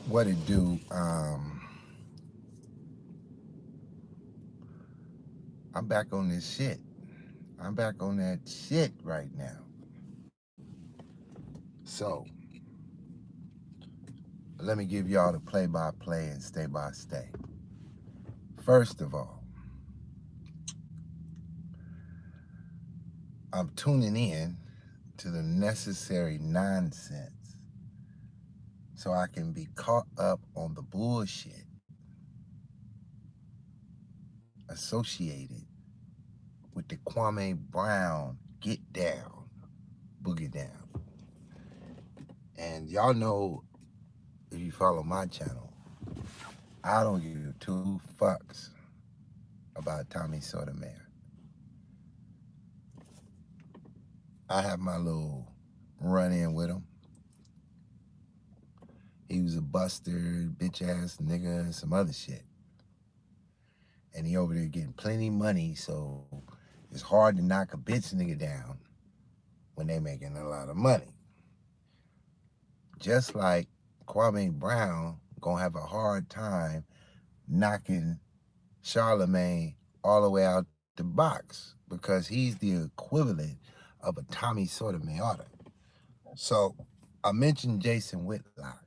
What it do? I'm back on this shit. I'm back on that shit right now. So let me give y'all the play-by-play and stay-by-stay. First of all, I'm tuning in to the necessary nonsense so I can be caught up on the bullshit associated with the Kwame Brown get down, boogie down. And y'all know, if you follow my channel, I don't give two fucks about Tommy Sotormayor. I have my little run in with him. He was a buster, bitch ass nigga, and some other shit. And he over there getting plenty money, so it's hard to knock a bitch nigga down when they making a lot of money. Just like Kwame Brown gonna have a hard time knocking Charlemagne all the way out the box because he's the equivalent of a Tommy Sotomayor. So I mentioned Jason Whitlock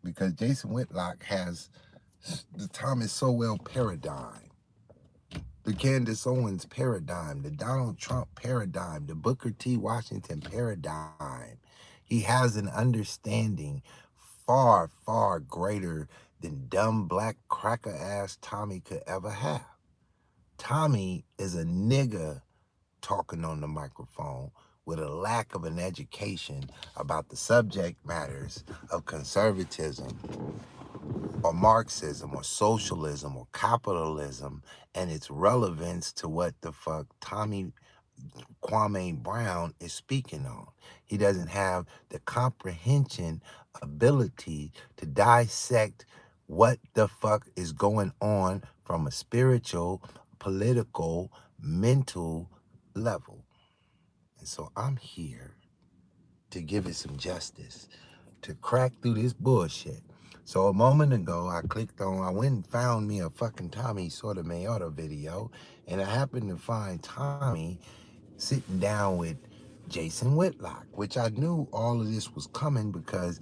because Jason Whitlock has the Thomas Sowell paradigm, the Candace Owens paradigm, the Donald Trump paradigm, the Booker T. Washington paradigm. He has an understanding far, far greater than dumb black cracker ass Tommy could ever have. Tommy is a nigga talking on the microphone with a lack of an education about the subject matters of conservatism or Marxism or socialism or capitalism and its relevance to what the fuck Kwame Brown is speaking on. He doesn't have the comprehension ability to dissect what the fuck is going on from a spiritual, political, mental level. And so I'm here to give it some justice, to crack through this bullshit. So a moment ago, I went and found me a fucking Tommy Sotomayor video, and I happened to find Tommy sitting down with Jason Whitlock, which I knew all of this was coming because,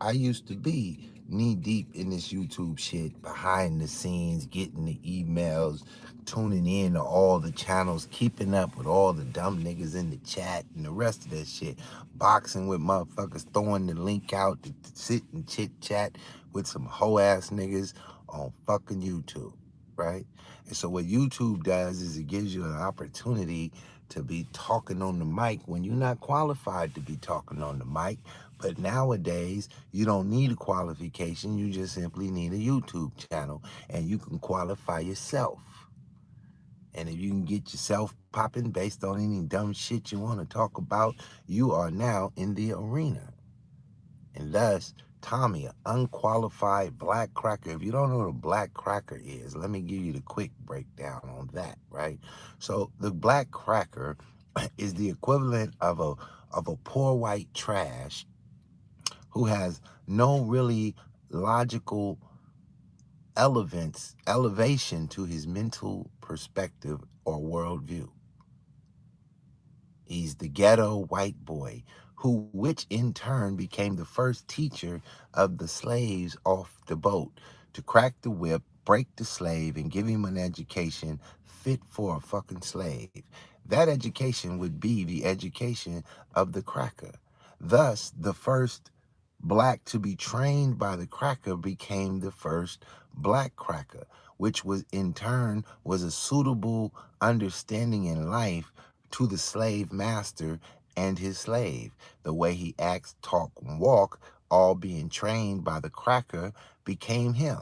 I used to be knee deep in this YouTube shit, behind the scenes, getting the emails, tuning in to all the channels, keeping up with all the dumb niggas in the chat and the rest of that shit, boxing with motherfuckers, throwing the link out to sit and chit chat with some hoe ass niggas on fucking YouTube, right? And so what YouTube does is it gives you an opportunity to be talking on the mic when you're not qualified to be talking on the mic. But nowadays, you don't need a qualification. You just simply need a YouTube channel, and you can qualify yourself. And if you can get yourself popping based on any dumb shit you want to talk about, you are now in the arena. And thus, Tommy, an unqualified black cracker. If you don't know what a black cracker is, let me give you the quick breakdown on that, right? So the black cracker is the equivalent of a poor white trash who has no really logical elevation to his mental perspective or worldview. He's the ghetto white boy which in turn became the first teacher of the slaves off the boat to crack the whip, break the slave, and give him an education fit for a fucking slave. That education would be the education of the cracker. Thus, the first black to be trained by the cracker became the first black cracker, which was in turn was a suitable understanding in life to the slave master and his slave. The way he acts, talk, and walk, all being trained by the cracker, became him.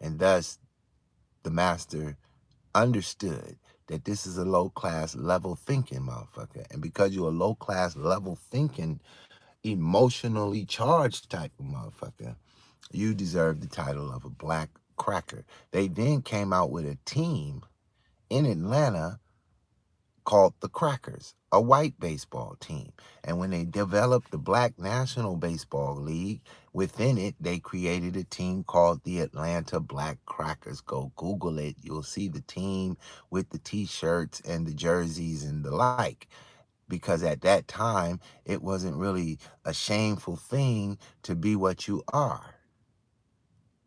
And thus the master understood that this is a low-class level thinking motherfucker. And because you're a low-class level thinking, emotionally charged type of motherfucker, you deserve the title of a black cracker. They then came out with a team in Atlanta called the Crackers, a white baseball team. And when they developed the Black National Baseball League, Within it, they created a team called the Atlanta Black Crackers. Go Google it. You'll see the team with the t-shirts and the jerseys and the like. Because at that time, it wasn't really a shameful thing to be what you are.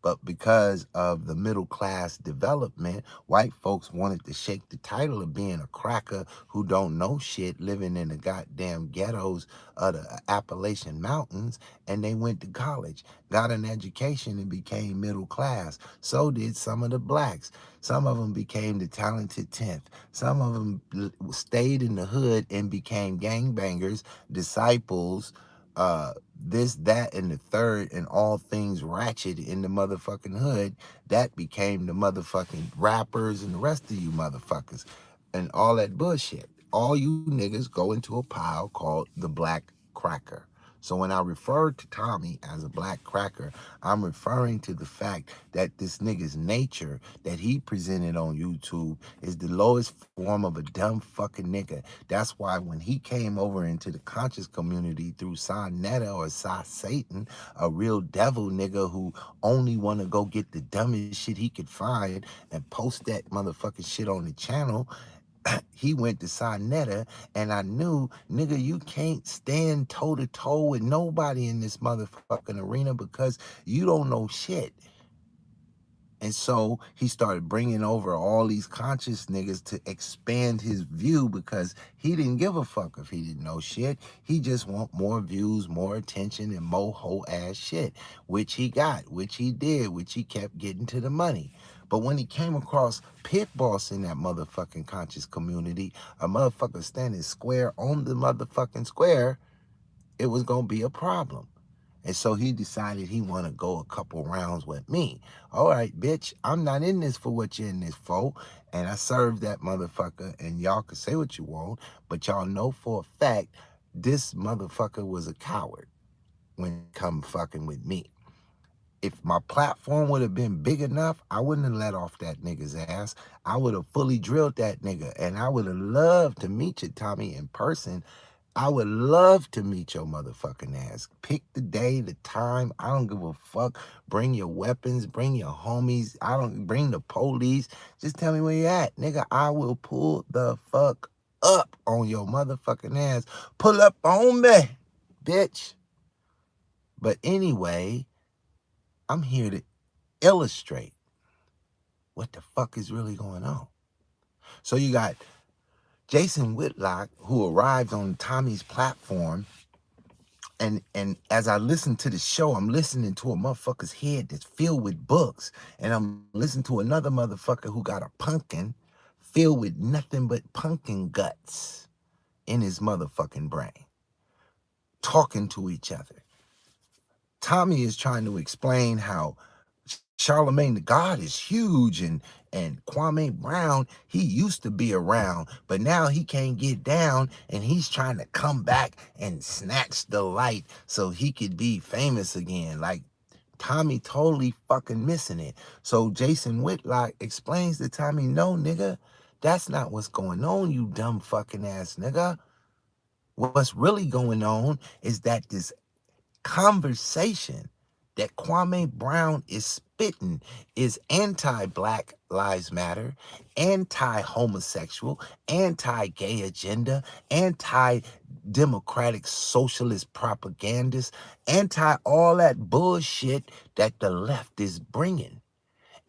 But because of the middle class development, white folks wanted to shake the title of being a cracker who don't know shit, living in the goddamn ghettos of the Appalachian Mountains, and they went to college, got an education, and became middle class. So did some of the blacks. Some of them became the talented 10th. Some of them stayed in the hood and became gangbangers, disciples, this, that, and the third, and all things ratchet in the motherfucking hood. That became the motherfucking rappers and the rest of you motherfuckers and all that bullshit. All you niggas go into a pile called the black cracker. So when I refer to Tommy as a black cracker, I'm referring to the fact that this nigga's nature that he presented on YouTube is the lowest form of a dumb fucking nigga. That's why when he came over into the conscious community through Netta or Satan, a real devil nigga who only want to go get the dumbest shit he could find and post that motherfucking shit on the channel, he went to Netta, and I knew, nigga, you can't stand toe to toe with nobody in this motherfucking arena because you don't know shit. And so he started bringing over all these conscious niggas to expand his view because he didn't give a fuck if he didn't know shit. He just want more views, more attention, and more whole ass shit, which he got, which he did, which he kept getting to the money. But when he came across Pitt Boss in that motherfucking conscious community, a motherfucker standing square on the motherfucking square, it was gonna be a problem. And so he decided he want to go a couple rounds with me. All right, bitch, I'm not in this for what you're in this for. And I served that motherfucker, and y'all can say what you want, but y'all know for a fact this motherfucker was a coward when it come fucking with me. If my platform would have been big enough, I wouldn't have let off that nigga's ass. I would have fully drilled that nigga, and I would have loved to meet you, Tommy, in person. I would love to meet your motherfucking ass. Pick the day, the time. I don't give a fuck. Bring your weapons. Bring your homies. I don't bring the police. Just tell me where you at, nigga. I will pull the fuck up on your motherfucking ass. Pull up on me, bitch. But anyway, I'm here to illustrate what the fuck is really going on. So you got Jason Whitlock, who arrived on Tommy's platform, and as I listen to the show, I'm listening to a motherfucker's head that's filled with books, and I'm listening to another motherfucker who got a pumpkin filled with nothing but pumpkin guts in his motherfucking brain, talking to each other. Tommy is trying to explain how Charlemagne the God is huge, and Kwame Brown, he used to be around, but now he can't get down, and he's trying to come back and snatch the light so he could be famous again. Like, Tommy totally fucking missing it. So Jason Whitlock explains to Tommy, no, nigga, that's not what's going on, you dumb fucking ass nigga. What's really going on is that this conversation that Kwame Brown is spitting is anti-Black Lives Matter, anti-homosexual, anti-gay agenda, anti-democratic socialist propagandist, anti all that bullshit that the left is bringing.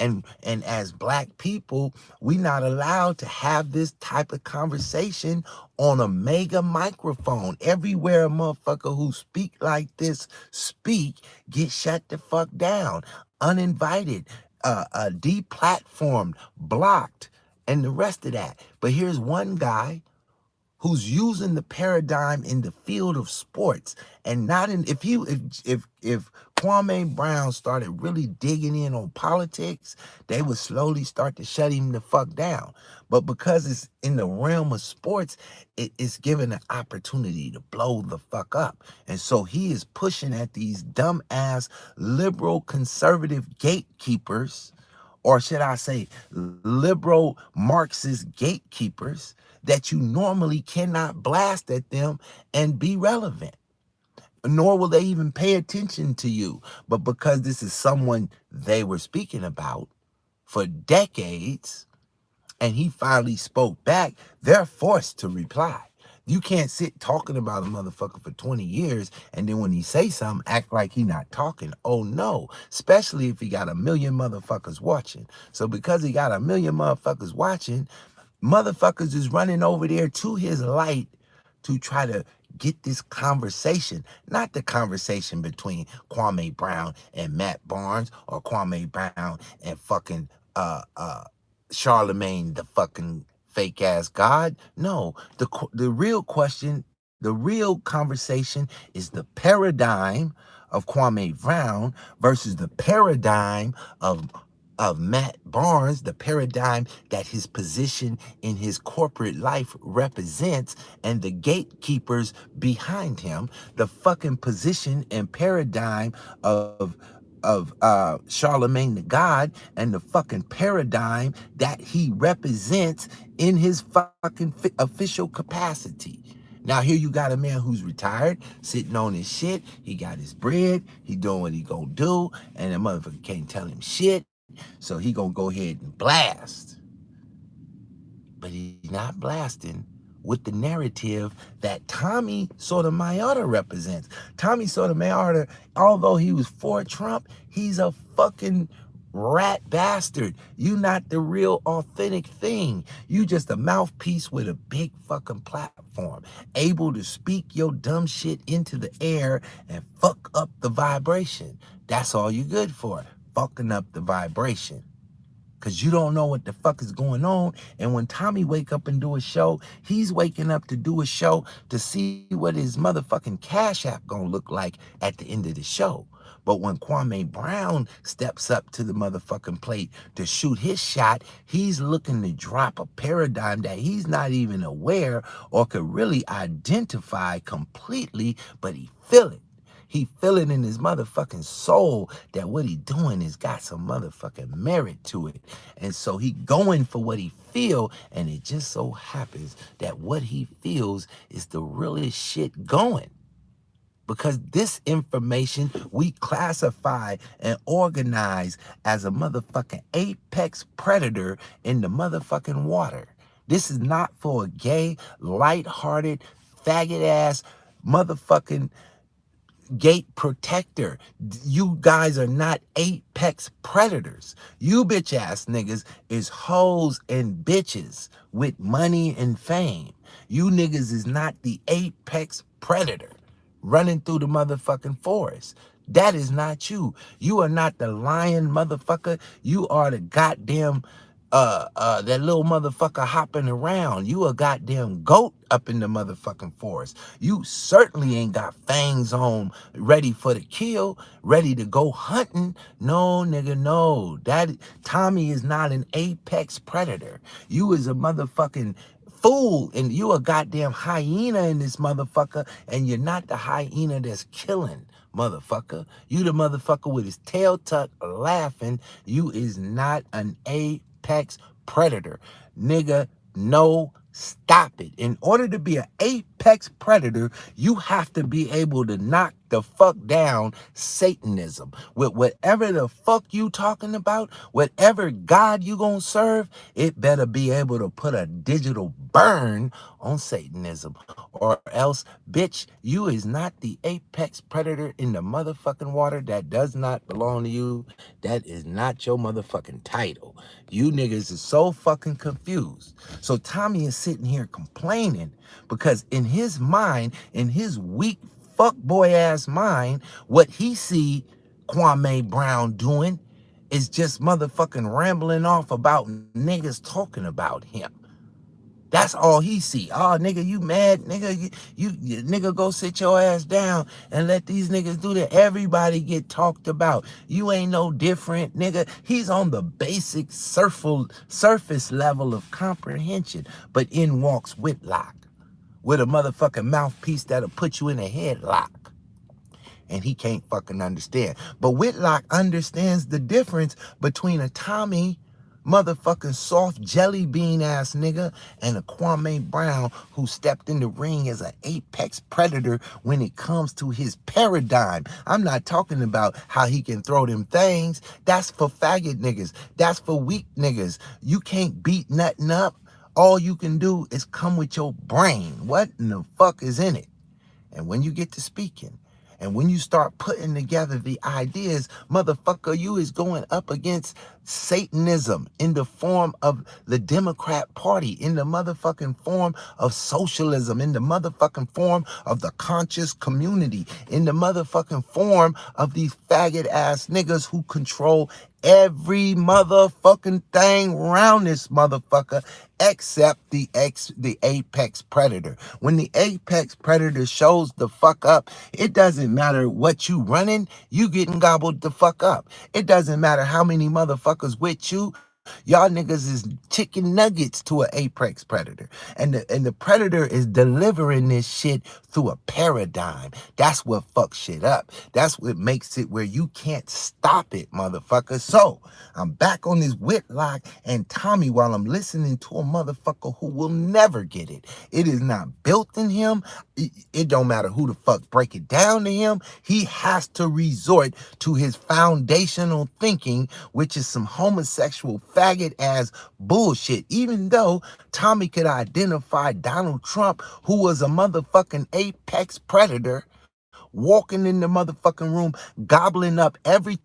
And as black people, we not allowed to have this type of conversation on a mega microphone. Everywhere a motherfucker who speak like this speak, get shut the fuck down, uninvited, deplatformed, blocked, and the rest of that. But here's one guy who's using the paradigm in the field of sports, and not in, if Kwame Brown started really digging in on politics, they would slowly start to shut him the fuck down. But because it's in the realm of sports, it's given an opportunity to blow the fuck up. And so he is pushing at these dumbass liberal conservative gatekeepers, or should I say liberal Marxist gatekeepers, that you normally cannot blast at them and be relevant. nor will they even pay attention to you. But because this is someone they were speaking about for decades, and he finally spoke back, they're forced to reply. You can't sit talking about a motherfucker for 20 years and then when he say something, act like he not talking. Oh no, especially if he got a million motherfuckers watching. So because he got a million motherfuckers watching, motherfuckers is running over there to his light to try to get this conversation, not the conversation between Kwame Brown and Matt Barnes or Kwame Brown and fucking Charlemagne, the fucking fake ass God. No, the real question, the real conversation is the paradigm of Kwame Brown versus the paradigm of Matt Barnes, the paradigm that his position in his corporate life represents, and the gatekeepers behind him, the fucking position and paradigm of Charlemagne the God, and the fucking paradigm that he represents in his fucking official capacity. Now here you got a man who's retired, sitting on his shit. He got his bread. He doing what he gonna do, and the motherfucker can't tell him shit. So he gonna go ahead and blast. But he's not blasting with the narrative that Tommy Sotomayor represents. Tommy Sotomayor, although he was for Trump, he's a fucking rat bastard. You not the real authentic thing. You just a mouthpiece with a big fucking platform, able to speak your dumb shit into the air and fuck up the vibration. That's all you good for, fucking up the vibration. Cause you don't know what the fuck is going on. And when Tommy wake up and do a show, he's waking up to do a show to see what his motherfucking Cash App gonna look like at the end of the show. But when Kwame Brown steps up to the motherfucking plate to shoot his shot, he's looking to drop a paradigm that he's not even aware or could really identify completely, but he feel it. He feel it in his motherfucking soul that what he doing is got some motherfucking merit to it. And so he going for what he feel, and it just so happens that what he feels is the realest shit going. Because this information we classify and organize as a motherfucking apex predator in the motherfucking water. This is not for a gay, lighthearted, faggot ass motherfucking gate protector. You guys are not apex predators. You bitch ass niggas is hoes and bitches with money and fame. You niggas is not the apex predator running through the motherfucking forest. That is not you. You are not the lion motherfucker. You are the goddamn that little motherfucker hopping around. You a goddamn goat up in the motherfucking forest. You certainly ain't got fangs on, ready for the kill, ready to go hunting. No, nigga, no. That Tommy is not an apex predator. You is a motherfucking fool, and you a goddamn hyena in this motherfucker, and you're not the hyena that's killing, motherfucker. You the motherfucker with his tail tucked laughing. You is not an apex predator. Nigga, no, stop it. In order to be an apex predator, you have to be able to knock the fuck down Satanism. With whatever the fuck you talking about, whatever God you gonna serve, it better be able to put a digital burn on Satanism. Or else, bitch, you is not the apex predator in the motherfucking water. That does not belong to you. That is not your motherfucking title. You niggas is so fucking confused. So Tommy is sitting here complaining because in his mind, in his weak fuck boy ass mind, what he see Kwame Brown doing is just motherfucking rambling off about niggas talking about him. That's all he see. Oh, nigga, you mad? Nigga, you nigga, go sit your ass down and let these niggas do that. Everybody get talked about. You ain't no different, nigga. He's on the basic surface level of comprehension. But in walks Whitlock with a motherfucking mouthpiece that'll put you in a headlock. And he can't fucking understand. But Whitlock understands the difference between a Tommy motherfucking soft jelly bean ass nigga, and a Kwame Brown who stepped in the ring as an apex predator when it comes to his paradigm. I'm not talking about how he can throw them things. That's for faggot niggas. That's for weak niggas. You can't beat nothing up. All you can do is come with your brain. What in the fuck is in it? And when you get to speaking, and when you start putting together the ideas, motherfucker, you is going up against Satanism in the form of the Democrat Party, in the motherfucking form of socialism, in the motherfucking form of the conscious community, in the motherfucking form of these faggot ass niggas who control every motherfucking thing around this motherfucker except the apex predator. When the apex predator shows the fuck up, it doesn't matter what you running, you getting gobbled the fuck up. It doesn't matter how many motherfuckers with you. Y'all niggas is chicken nuggets to an apex predator. And the predator is delivering this shit through a paradigm. That's what fucks shit up. That's what makes it where you can't stop it, motherfucker. So I'm back on this Whitlock and Tommy while I'm listening to a motherfucker who will never get it. It is not built in him. It don't matter who the fuck break it down to him. He has to resort to his foundational thinking, which is some homosexual faggot ass bullshit. Even though Tommy could identify Donald Trump, who was a motherfucking apex predator, walking in the motherfucking room, gobbling up everything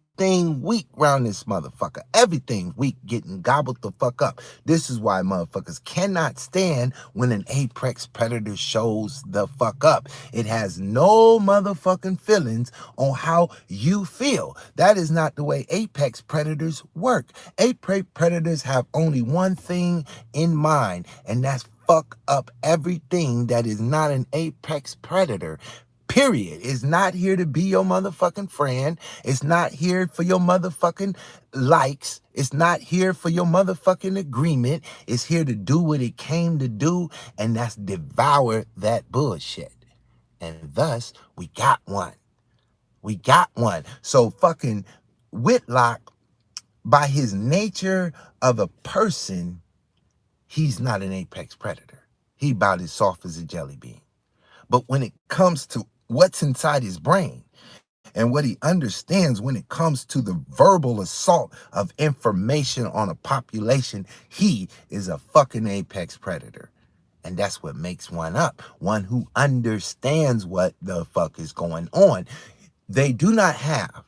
weak around this motherfucker. Everything weak getting gobbled the fuck up. This is why motherfuckers cannot stand when an apex predator shows the fuck up. It has no motherfucking feelings on how you feel. That is not the way apex predators work. Apex predators have only one thing in mind, and that's fuck up everything that is not an apex predator. Period. It's not here to be your motherfucking friend. It's not here for your motherfucking likes. It's not here for your motherfucking agreement. It's here to do what it came to do, and that's devour that bullshit. And thus, we got one. We got one. So fucking Whitlock, by his nature of a person, he's not an apex predator. He about as soft as a jelly bean. But when it comes to what's inside his brain and what he understands when it comes to the verbal assault of information on a population, he is a fucking apex predator. And that's what makes one up. One who understands what the fuck is going on. They do not have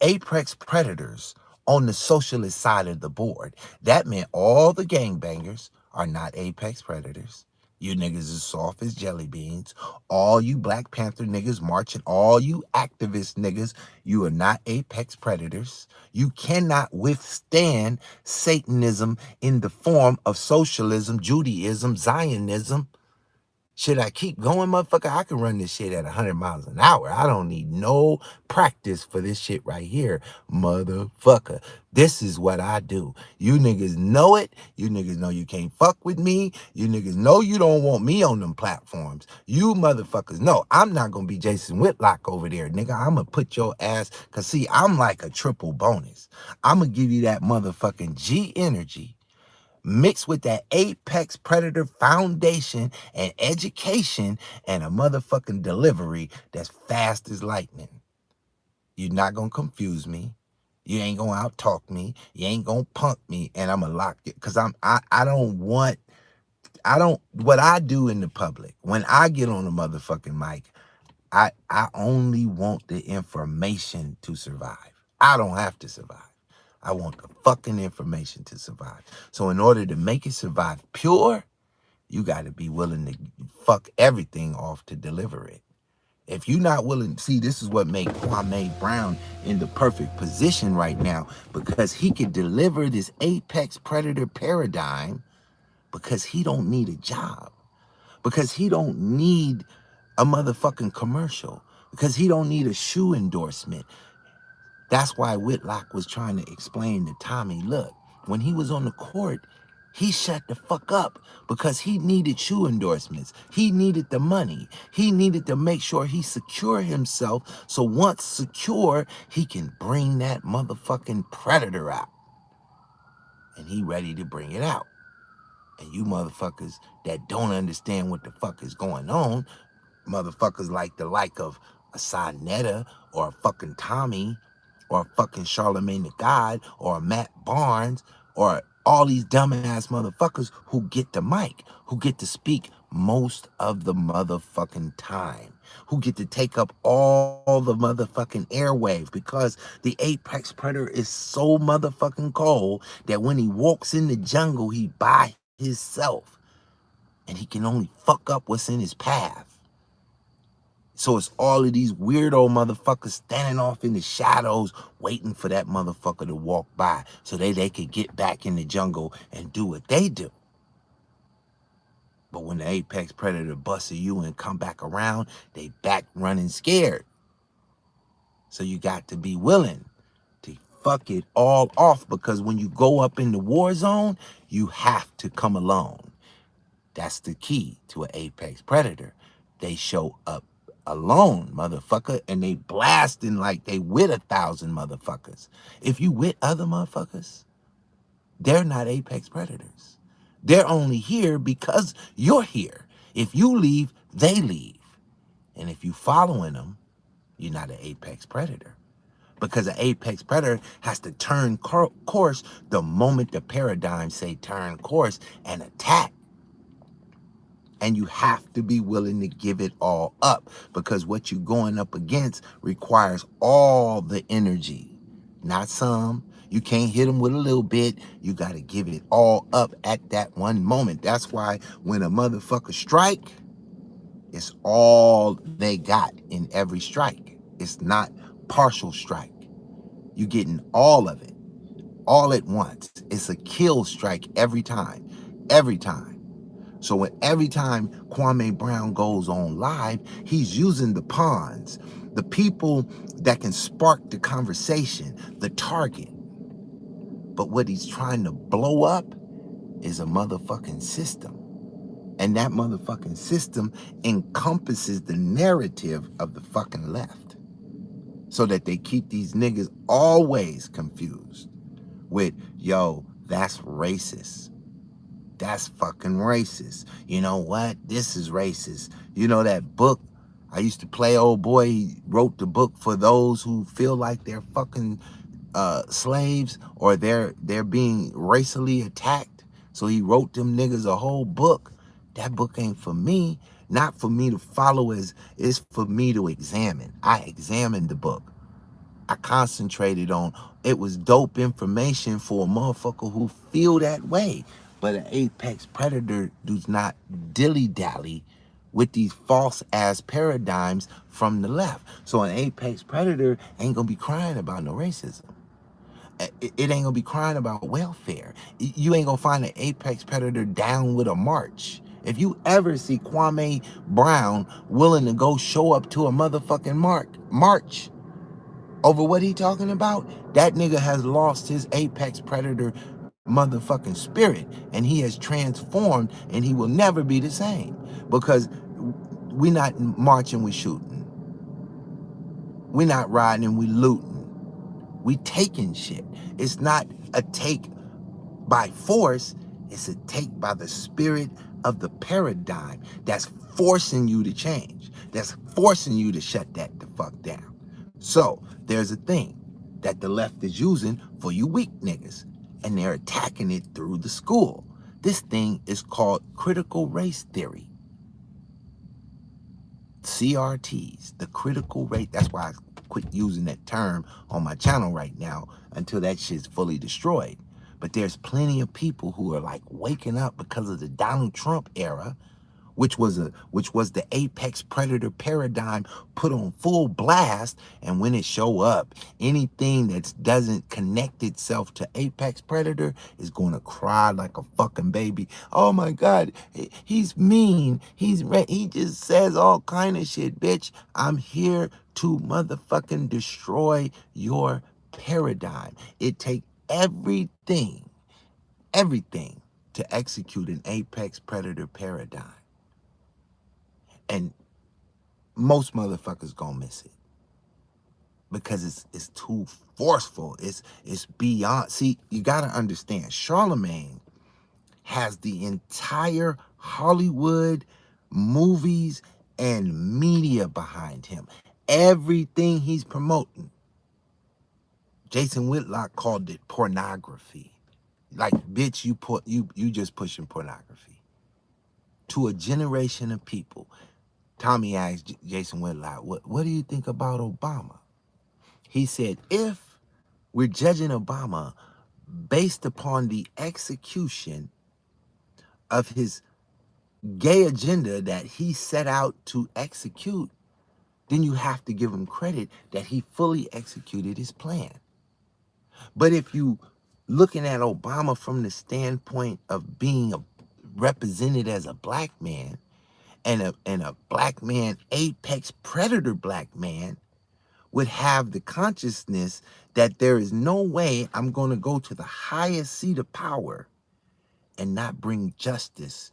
apex predators on the socialist side of the board. That meant all the gangbangers are not apex predators. You niggas is soft as jelly beans. All you Black Panther niggas marching, all you activist niggas, you are not apex predators. You cannot withstand Satanism in the form of socialism, Judaism, Zionism. Should I keep going, motherfucker? I can run this shit at 100 miles an hour. I don't need no practice for this shit right here, motherfucker. This is what I do. You niggas know it. You niggas know you can't fuck with me. You niggas know you don't want me on them platforms. You motherfuckers know I'm not going to be Jason Whitlock over there, nigga. I'm going to put your ass, because see, I'm like a triple bonus. I'm going to give you that motherfucking G energy mixed with that apex predator foundation and education and a motherfucking delivery that's fast as lightning. You're not gonna confuse me. You ain't gonna out talk me. You ain't gonna punk me, and I'm gonna lock it. Cause what I do in the public when I get on a motherfucking mic, I only want the information to survive. I don't have to survive. I want the fucking information to survive. So in order to make it survive pure, you got to be willing to fuck everything off to deliver it. If you're not willing, see, this is what made Kwame Brown in the perfect position right now, because he could deliver this apex predator paradigm because he don't need a job, because he don't need a motherfucking commercial, because he don't need a shoe endorsement. That's why Whitlock was trying to explain to Tommy, look, when he was on the court, he shut the fuck up because he needed shoe endorsements. He needed the money. He needed to make sure he secure himself. So once secure, he can bring that motherfucking predator out. and he ready to bring it out. And you motherfuckers that don't understand what the fuck is going on, motherfuckers like of a Sonetta or a fucking Tommy or a fucking Charlemagne the God or a Matt Barnes or all these dumbass motherfuckers who get the mic, who get to speak most of the motherfucking time, who get to take up all the motherfucking airwaves because the apex predator is so motherfucking cold that when he walks in the jungle, he by himself and he can only fuck up what's in his path. So it's all of these weirdo motherfuckers standing off in the shadows waiting for that motherfucker to walk by so they could get back in the jungle and do what they do. But when the apex predator busts you and come back around, they back running scared. So you got to be willing to fuck it all off, because when you go up in the war zone, you have to come alone. That's the key to an apex predator. They show up alone, motherfucker, and they blasting like they with 1,000 motherfuckers. If you with other motherfuckers, they're not apex predators. They're only here because you're here. If you leave, they leave. And if you following them, you're not an apex predator. Because an apex predator has to turn course the moment the paradigm say turn course and attack. And you have to be willing to give it all up, because what you're going up against requires all the energy, not some. You can't hit them with a little bit. You got to give it all up at that one moment. That's why when a motherfucker strike, it's all they got in every strike. It's not partial strike. You're getting all of it, all at once. It's a kill strike every time, every time. So when every time Kwame Brown goes on live, he's using the pawns, the people that can spark the conversation, the target. But what he's trying to blow up is a motherfucking system. And that motherfucking system encompasses the narrative of the fucking left, so that they keep these niggas always confused with, yo, that's racist. That's fucking racist. You know what? This is racist. You know that book I used to play, old boy, he wrote the book for those who feel like they're fucking slaves, or they're being racially attacked. So he wrote them niggas a whole book. That book ain't for me. Not for me to follow, it's for me to examine. I examined the book. I concentrated on, it was dope information for a motherfucker who feel that way. But an apex predator does not dilly-dally with these false ass paradigms from the left. So an apex predator ain't gonna be crying about no racism. It ain't gonna be crying about welfare. You ain't gonna find an apex predator down with a march. If you ever see Kwame Brown willing to go show up to a motherfucking march over what he talking about, that nigga has lost his apex predator motherfucking spirit, and he has transformed, and he will never be the same, because we not marching, we shooting. We not riding and we looting. We taking shit. It's not a take by force, it's a take by the spirit of the paradigm that's forcing you to change, that's forcing you to shut that the fuck down. So there's a thing that the left is using for you weak niggas, and they're attacking it through the school. This thing is called critical race theory. CRTs, the critical race. That's why I quit using that term on my channel right now until that shit's fully destroyed. But there's plenty of people who are like waking up because of the Donald Trump era, which was the apex predator paradigm put on full blast. And when it show up, anything that doesn't connect itself to apex predator is going to cry like a fucking baby. Oh my God, he's mean. He just says all kind of shit, bitch. I'm here to motherfucking destroy your paradigm. It take everything to execute an apex predator paradigm. And most motherfuckers gonna miss it. because it's too forceful. It's beyond. See, you got to understand, Charlemagne has the entire Hollywood movies and media behind him. Everything he's promoting, Jason Whitlock called it pornography. Like, bitch, you just pushing pornography to a generation of people. Tommy asked Jason Whitlock, what do you think about Obama? He said, if we're judging Obama based upon the execution of his gay agenda that he set out to execute, then you have to give him credit that he fully executed his plan. But if you looking at Obama from the standpoint of being represented as a black man, and a black man, apex predator black man, would have the consciousness that there is no way I'm going to go to the highest seat of power and not bring justice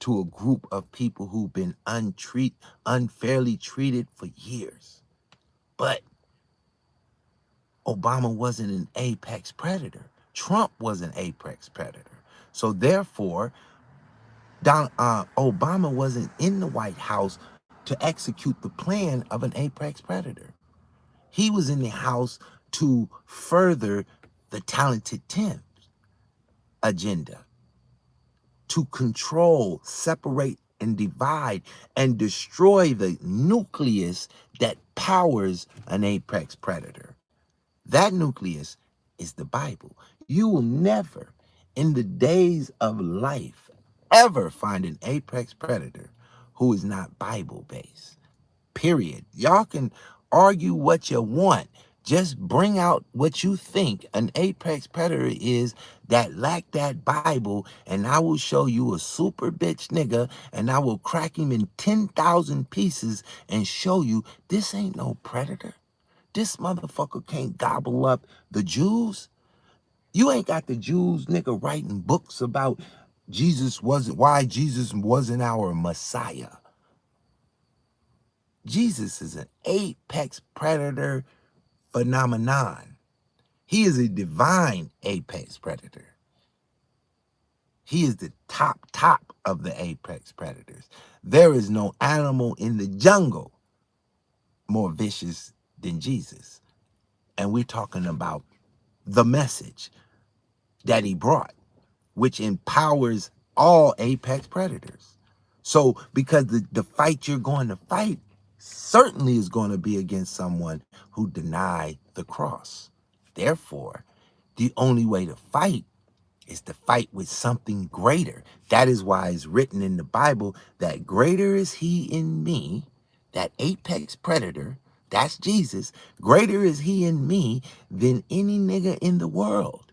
to a group of people who've been unfairly treated for years. But Obama wasn't an apex predator. Trump was an apex predator. So therefore, Obama wasn't in the White House to execute the plan of an apex predator. He was in the House to further the Talented 10 agenda, to control, separate, and divide, and destroy the nucleus that powers an apex predator. That nucleus is the Bible. You will never, in the days of life, ever find an apex predator who is not Bible-based. Period. Y'all can argue what you want. Just bring out what you think an apex predator is that lack that Bible, and I will show you a super bitch nigga, and I will crack him in 10,000 pieces and show you this ain't no predator. This motherfucker can't gobble up the Jews. You ain't got the Jews, nigga, writing books about why Jesus wasn't our Messiah. Jesus is an apex predator phenomenon. He is a divine apex predator. He is the top of the apex predators. There is no animal in the jungle more vicious than Jesus. And we're talking about the message that he brought, which empowers all apex predators. So because the fight you're going to fight certainly is going to be against someone who denied the cross. Therefore, the only way to fight is to fight with something greater. That is why it's written in the Bible that greater is he in me, that apex predator, that's Jesus, greater is he in me than any nigga in the world.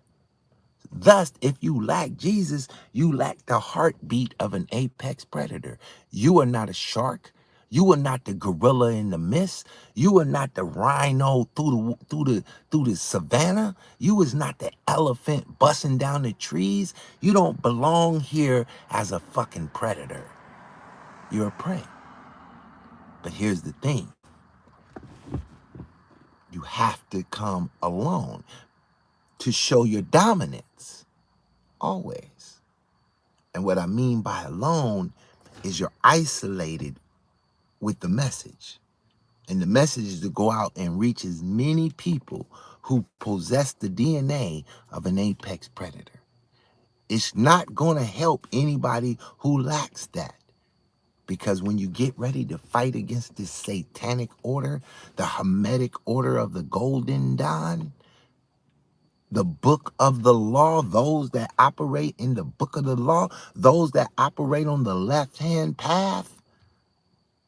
Thus, if you lack Jesus, you lack the heartbeat of an apex predator. You are not a shark. You are not the gorilla in the mist. You are not the rhino through the savannah. You is not the elephant busting down the trees. You don't belong here as a fucking predator. You're a prey. But here's the thing. You have to come alone to show your dominance. Always. And what I mean by alone is you're isolated with the message. And the message is to go out and reach as many people who possess the DNA of an apex predator. It's not going to help anybody who lacks that. Because when you get ready to fight against this satanic order, the Hermetic order of the Golden Dawn, the book of the law, those that operate in the book of the law, those that operate on the left-hand path,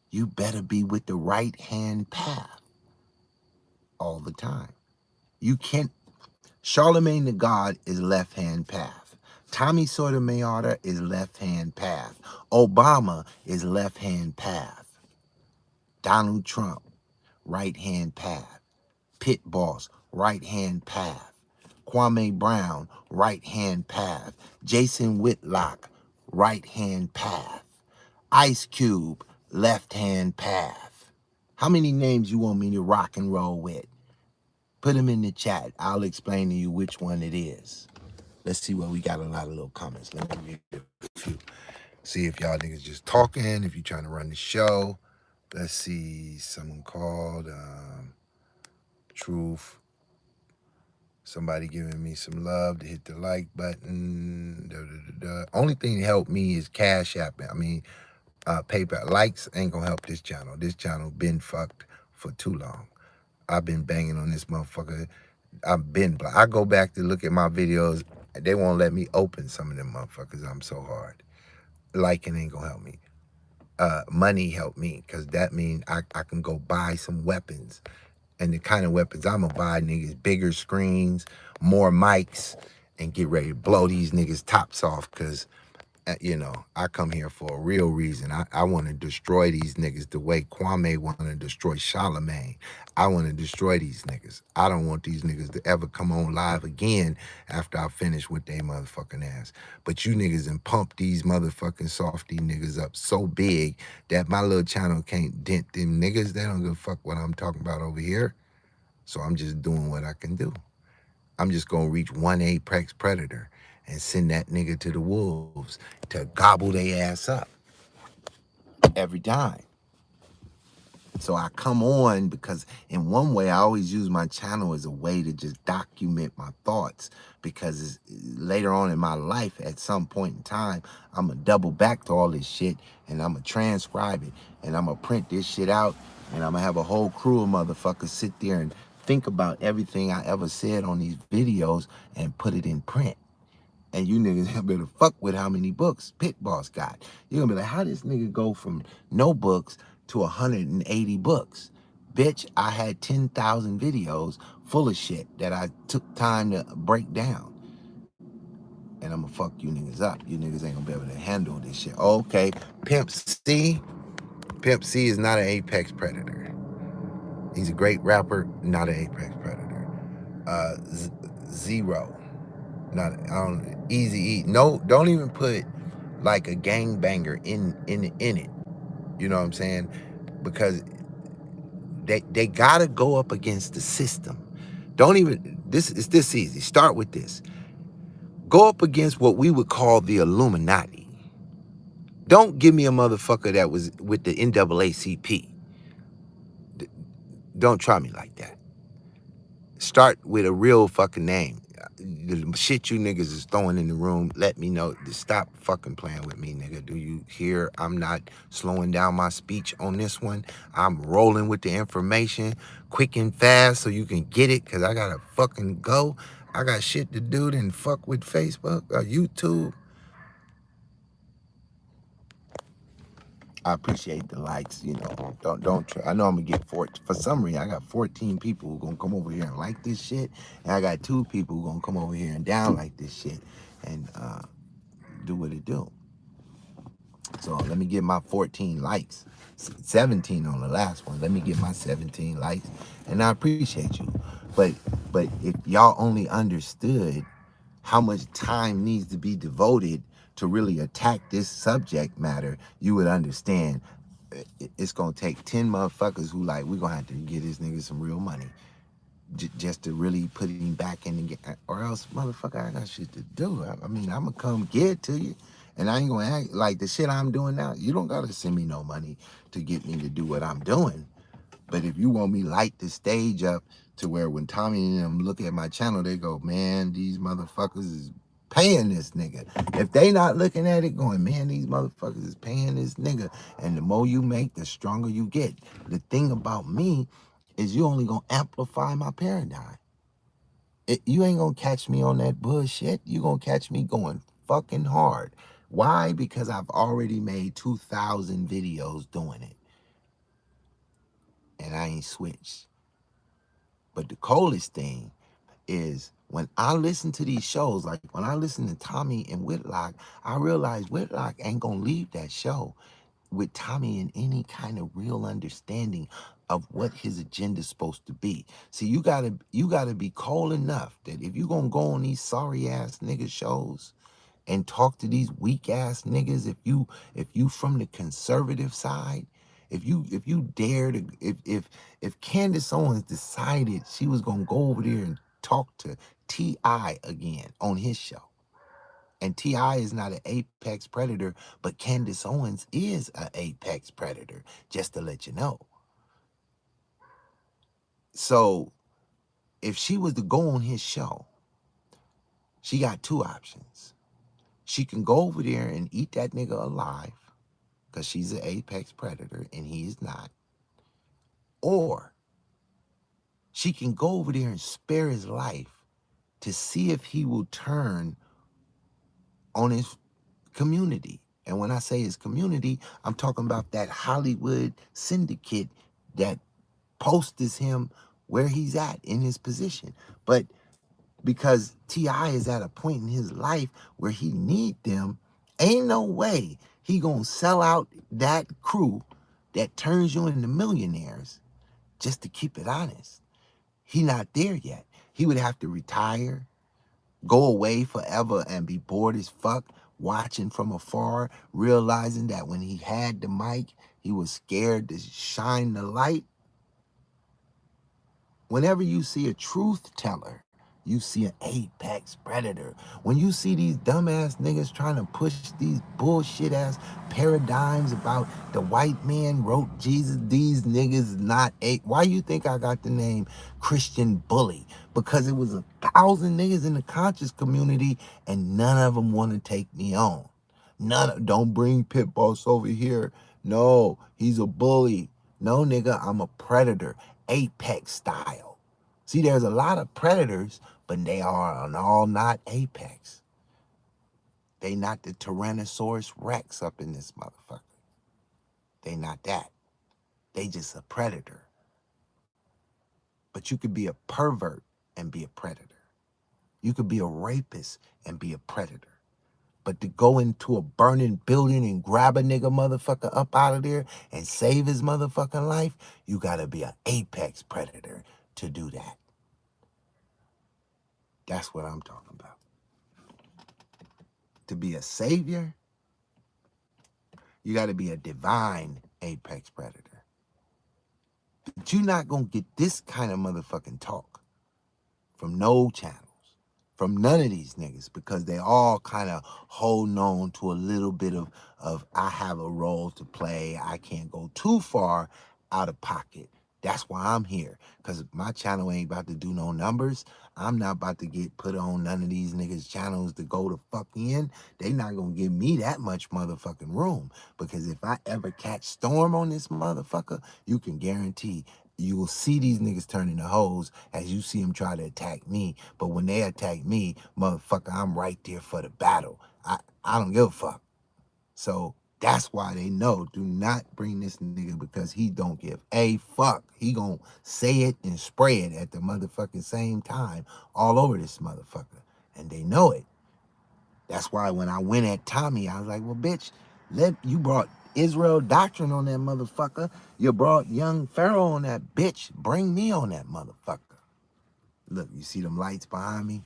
you better be with the right-hand path all the time. You can't. Charlemagne the God is left-hand path. Tommy Sotormayor is left-hand path. Obama is left-hand path. Donald Trump, right-hand path. Pitt boss, right-hand path. Kwame Brown, right-hand path. Jason Whitlock, right-hand path. Ice Cube, left-hand path. How many names you want me to rock and roll with? Put them in the chat. I'll explain to you which one it is. Let's see what we got. A lot of little comments. Let me read a few. See if y'all niggas just talking. If you trying to run the show. Let's see. Someone called. Truth. Somebody giving me some love to hit the like button. Only thing that helped me is Cash App. I mean, PayPal. Likes ain't gonna help this channel. This channel been fucked for too long. I've been banging on this motherfucker. I've been blocked. I go back to look at my videos. They won't let me open some of them motherfuckers. I'm so hard. Liking ain't gonna help me. Money help me, because that means I can go buy some weapons. And the kind of weapons I'm gonna buy, niggas, bigger screens, more mics, and get ready to blow these niggas tops off, because you know, I come here for a real reason. I want to destroy these niggas the way Kwame want to destroy Charlemagne. I want to destroy these niggas. I don't want these niggas to ever come on live again after I finish with they motherfucking ass. But you niggas and pump these motherfucking softy niggas up so big that my little channel can't dent them niggas. They don't give a fuck what I'm talking about over here. So I'm just doing what I can do. I'm just gonna reach one apex predator and send that nigga to the wolves to gobble their ass up every time. So I come on because in one way I always use my channel as a way to just document my thoughts, because later on in my life at some point in time I'm gonna double back to all this shit and I'm gonna transcribe it and I'm gonna print this shit out and I'm gonna have a whole crew of motherfuckers sit there and think about everything I ever said on these videos and put it in print. And you niggas better fuck with how many books Pitt Boss got. You're gonna be like, how this nigga go from no books to 180 books? Bitch, I had 10,000 videos full of shit that I took time to break down. And I'm gonna fuck you niggas up. You niggas ain't gonna be able to handle this shit. Okay, Pimp C. Pimp C is not an apex predator. He's a great rapper, not an apex predator. Zero. Not Easy E. No, don't even put like a gangbanger in it. You know what I'm saying? Because they gotta go up against the system. Don't even it's this easy. Start with this. Go up against what we would call the Illuminati. Don't give me a motherfucker that was with the NAACP. Don't try me like that. Start with a real fucking name. The shit you niggas is throwing in the room, let me know. Stop fucking playing with me, nigga. Do you hear? I'm not slowing down my speech on this one. I'm rolling with the information quick and fast so you can get it, because I gotta fucking go. I got shit to do, then fuck with Facebook or YouTube. I appreciate the likes, you know. Don't try. I know I'm gonna get for some reason I got 14 people who gonna come over here and like this shit, and I got 2 people who gonna come over here and down like this shit and do what it do. So let me get my 14 likes, 17 on the last one. Let me get my 17 likes, and I appreciate you. But if y'all only understood how much time needs to be devoted to really attack this subject matter, you would understand it's gonna take 10 motherfuckers who like, we're gonna have to get this nigga some real money just to really put him back in the game, or else motherfucker I got shit to do. I mean, I'm gonna come get it to you, and I ain't gonna act like the shit I'm doing now. You don't gotta send me no money to get me to do what I'm doing. But if you want me light the stage up to where when Tommy and them look at my channel, they go, man, these motherfuckers is paying this nigga. If they not looking at it going, man, these motherfuckers is paying this nigga. And the more you make, the stronger you get. The thing about me is you only gonna amplify my paradigm. You ain't gonna catch me on that bullshit. You gonna catch me going fucking hard. Why? Because I've already made 2,000 videos doing it. And I ain't switched. But the coldest thing is when I listen to these shows, like when I listen to Tommy and Whitlock, I realize Whitlock ain't gonna leave that show with Tommy in any kind of real understanding of what his agenda's supposed to be. See, you gotta be cold enough that if you gonna go on these sorry ass nigga shows and talk to these weak ass niggas, if you from the conservative side, If you dare to, if Candace Owens decided she was gonna go over there and talk to T.I. again on his show, and T.I. is not an apex predator, but Candace Owens is an apex predator, just to let you know. So if she was to go on his show, she got two options. She can go over there and eat that nigga alive, because she's an apex predator and he is not. Or she can go over there and spare his life to see if he will turn on his community. And when I say his community, I'm talking about that Hollywood syndicate that posts him where he's at in his position. But because T.I. is at a point in his life where he need them, ain't no way he gonna sell out that crew that turns you into millionaires just to keep it honest. He not there yet. He would have to retire, go away forever and be bored as fuck, watching from afar, realizing that when he had the mic, he was scared to shine the light. Whenever you see a truth teller, you see an apex predator. When you see these dumbass niggas trying to push these bullshit ass paradigms about the white man wrote Jesus, these niggas not a. Why you think I got the name Christian Bully? Because it was 1,000 niggas in the conscious community and none of them want to take me on. Don't bring Pit Boss over here. No, he's a bully. No, nigga, I'm a predator, apex style. See, there's a lot of predators, but they are all not apex. They not the Tyrannosaurus Rex up in this motherfucker. They not that. They just a predator. But you could be a pervert and be a predator. You could be a rapist and be a predator. But to go into a burning building and grab a nigga motherfucker up out of there and save his motherfucking life, you gotta be an apex predator to do that. That's what I'm talking about. To be a savior, you gotta be a divine apex predator. But you're not gonna get this kind of motherfucking talk from no channels, from none of these niggas, because they all kind of holding on to a little bit of I have a role to play. I can't go too far out of pocket. That's why I'm here, because my channel ain't about to do no numbers. I'm not about to get put on none of these niggas' channels to go to fuck in. They not gonna give me that much motherfucking room, because if I ever catch storm on this motherfucker, you can guarantee you will see these niggas turn into hoes as you see them try to attack me. But when they attack me, motherfucker, I'm right there for the battle. I don't give a fuck. So that's why they know, do not bring this nigga, because he don't give a fuck. He gonna say it and spray it at the motherfucking same time all over this motherfucker. And they know it. That's why when I went at Tommy, I was like, well, bitch, you brought Israel doctrine on that motherfucker. You brought young Pharaoh on that bitch. Bring me on that motherfucker. Look, you see them lights behind me?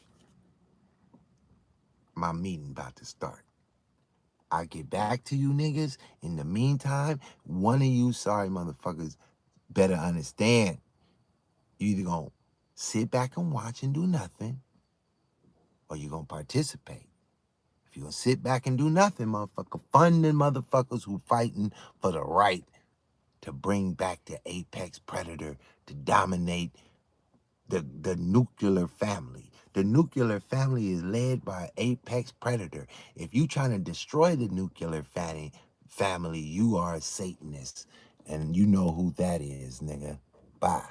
My meeting about to start. I get back to you niggas. In the meantime, one of you sorry motherfuckers better understand. You either gonna sit back and watch and do nothing, or you gonna participate. If you gonna sit back and do nothing, motherfucker, fund the motherfuckers who fighting for the right to bring back the apex predator to dominate the nuclear family. The nuclear family is led by an apex predator. If you trying to destroy the nuclear family, you are a Satanist. And you know who that is, nigga. Bye.